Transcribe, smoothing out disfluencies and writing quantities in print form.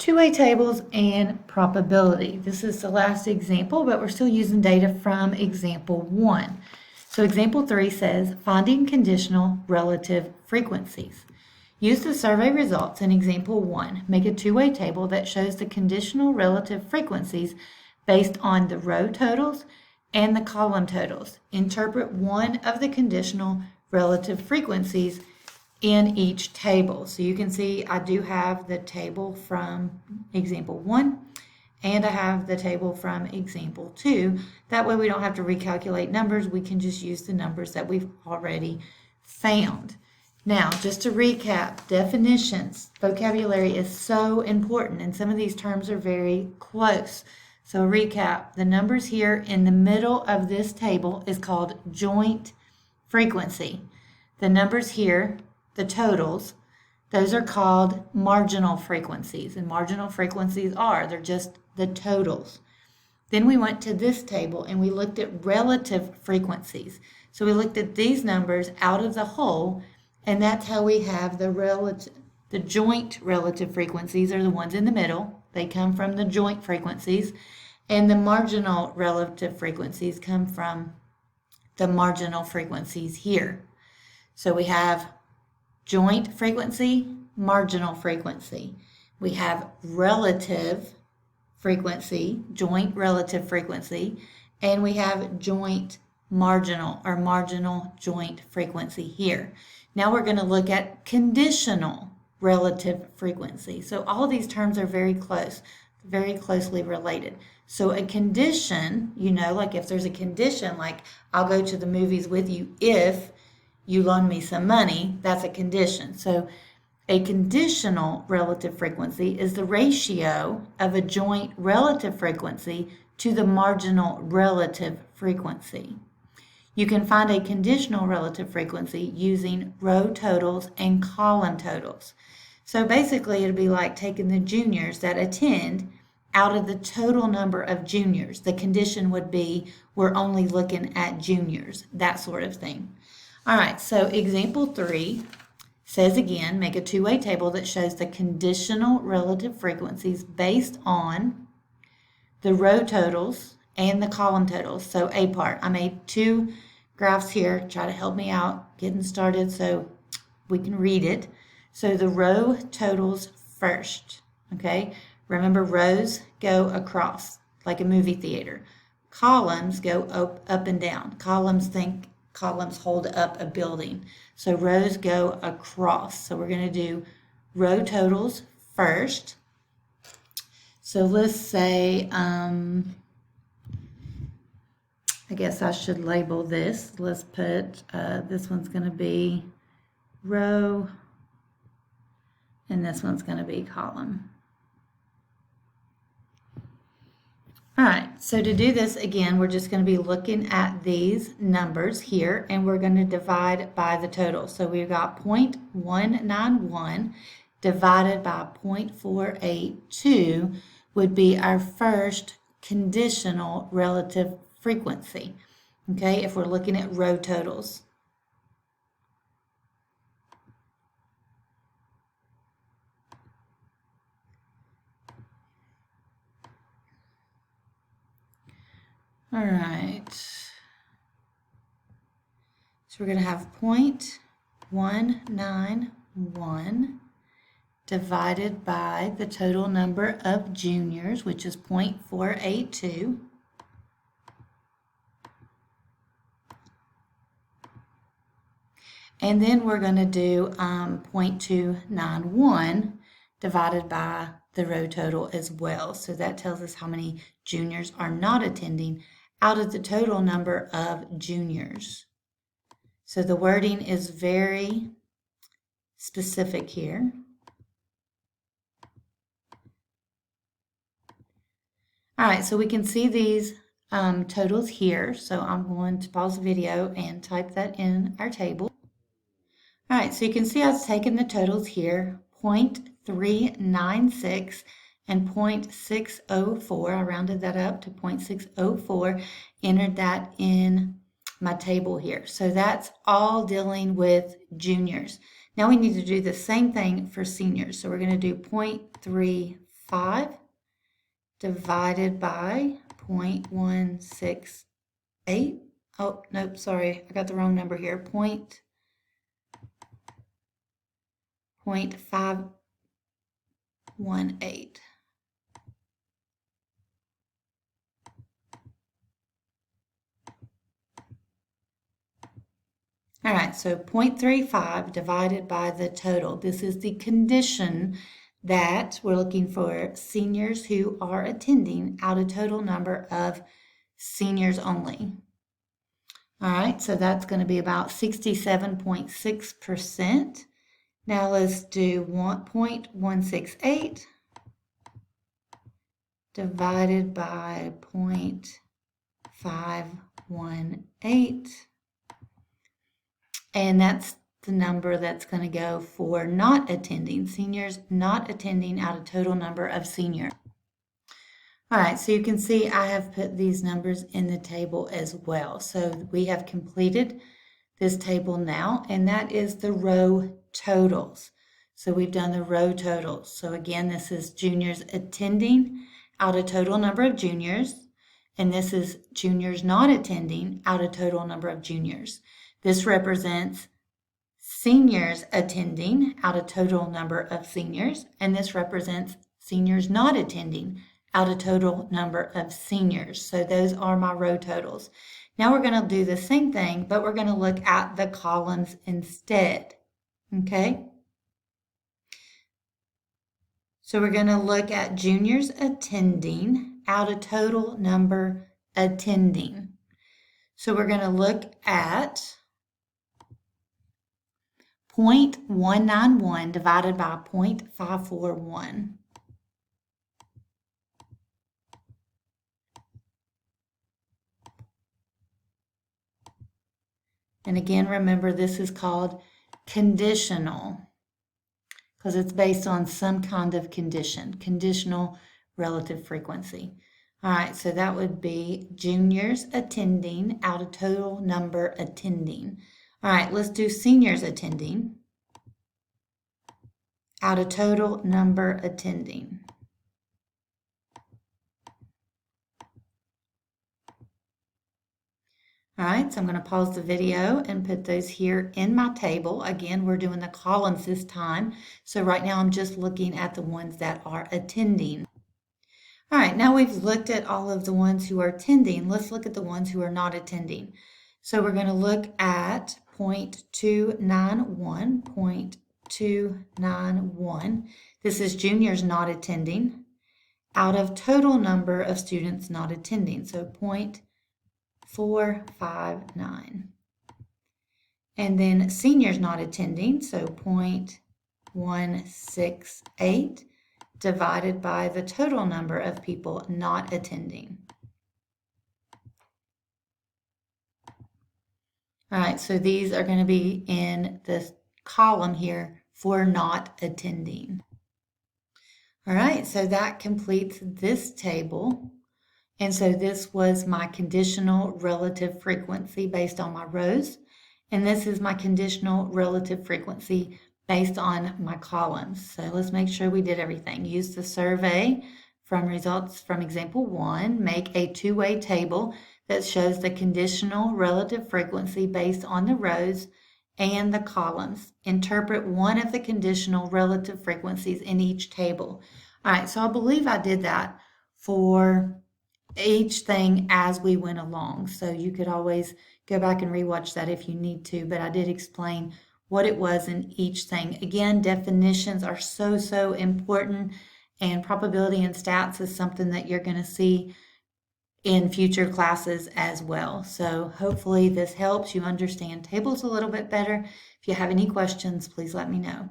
two-way tables and probability. This is the last example, but we're still using data from example 1. So example 3 says, finding conditional relative frequencies. Use the survey results in example 1. Make a two-way table that shows the conditional relative frequencies based on the row totals and the column totals. Interpret one of the conditional relative frequencies in each table. So you can see I do have the table from example 1 and I have the table from example 2. That way we don't have to recalculate numbers. We can just use the numbers that we've already found. Now, just to recap, definitions, vocabulary is so important, and some of these terms are very close. So recap, the numbers here in the middle of this table is called joint frequency. The numbers here, the totals, those are called marginal frequencies, and marginal frequencies they're just the totals. Then we went to this table and we looked at relative frequencies. So we looked at these numbers out of the whole, and that's how we have the joint relative frequencies are the ones in the middle. They come from the joint frequencies, and the marginal relative frequencies come from the marginal frequencies here. So we have joint frequency, marginal frequency. We have relative frequency, joint relative frequency, and we have joint marginal or marginal joint frequency here. Now we're going to look at conditional relative frequency. So all these terms are very close, very closely related. So a condition, like if there's a condition, like I'll go to the movies with you if you loan me some money, that's a condition. So a conditional relative frequency is the ratio of a joint relative frequency to the marginal relative frequency. You can find a conditional relative frequency using row totals and column totals. So basically it'd be like taking the juniors that attend out of the total number of juniors. The condition would be we're only looking at juniors, that sort of thing. All right, so example 3 says again, make a two-way table that shows the conditional relative frequencies based on the row totals and the column totals. So A part, I made 2 graphs here, try to help me out getting started so we can read it. So the row totals first, okay? Remember, rows go across like a movie theater. Columns go up and down. Columns hold up a building. So rows go across. So we're going to do row totals first. So let's say, I guess I should label this. Let's put, this one's going to be row, and this one's going to be column. All right, so to do this, again, we're just going to be looking at these numbers here, and we're going to divide by the total. So we've got 0.191 divided by 0.482 would be our first conditional relative frequency, okay, if we're looking at row totals. All right, so we're going to have 0.191 divided by the total number of juniors, which is 0.482. And then we're going to do 0.291 divided by the row total as well. So that tells us how many juniors are not attending out of the total number of juniors. So the wording is very specific here. All right, so we can see these totals here. So I'm going to pause the video and type that in our table. All right, so you can see I've taken the totals here, 0.396 and 0.604. I rounded that up to 0.604, entered that in my table here. So that's all dealing with juniors. Now we need to do the same thing for seniors. So we're going to do 0.35. 0.5 divided by 0.168. Oh, nope, sorry, I got the wrong number here. 0.518. All right, so 0.35 divided by the total. This is the condition that we're looking for seniors who are attending out a total number of seniors only. All right, so that's going to be about 67.6%. Now let's do 1.168 divided by 0.518. And that's the number that's going to go for not attending, seniors not attending out a total number of seniors. All right, so you can see I have put these numbers in the table as well. So we have completed this table now, and that is the row totals. So we've done the row totals. So again, this is juniors attending out a total number of juniors, and this is juniors not attending out a total number of juniors. This represents seniors attending out a total number of seniors, and this represents seniors not attending out a total number of seniors. So those are my row totals. Now we're going to do the same thing, but we're going to look at the columns instead. Okay? So we're going to look at juniors attending out a total number attending. So we're going to look at 0.191 divided by 0.541. And again, remember this is called conditional because it's based on some kind of condition, conditional relative frequency. All right, so that would be juniors attending out a total number attending. All right, let's do seniors attending out a total number attending. All right, so I'm going to pause the video and put those here in my table. Again, we're doing the columns this time. So right now I'm just looking at the ones that are attending. All right, now we've looked at all of the ones who are attending. Let's look at the ones who are not attending. So we're going to look at 0.291, 0.291. This is juniors not attending out of total number of students not attending. So 0.459. And then seniors not attending, so 0.168 divided by the total number of people not attending. All right, so these are going to be in the column here for not attending. All right, so that completes this table. And so this was my conditional relative frequency based on my rows. And this is my conditional relative frequency based on my columns. So let's make sure we did everything. Use the survey from results from example 1. Make a two-way table that shows the conditional relative frequency based on the rows and the columns. Interpret one of the conditional relative frequencies in each table. All right, so I believe I did that for each thing as we went along. So you could always go back and rewatch that if you need to, but I did explain what it was in each thing. Again, definitions are so important, and probability and stats is something that you're going to see in future classes as well. So hopefully this helps you understand tables a little bit better. If you have any questions, please let me know.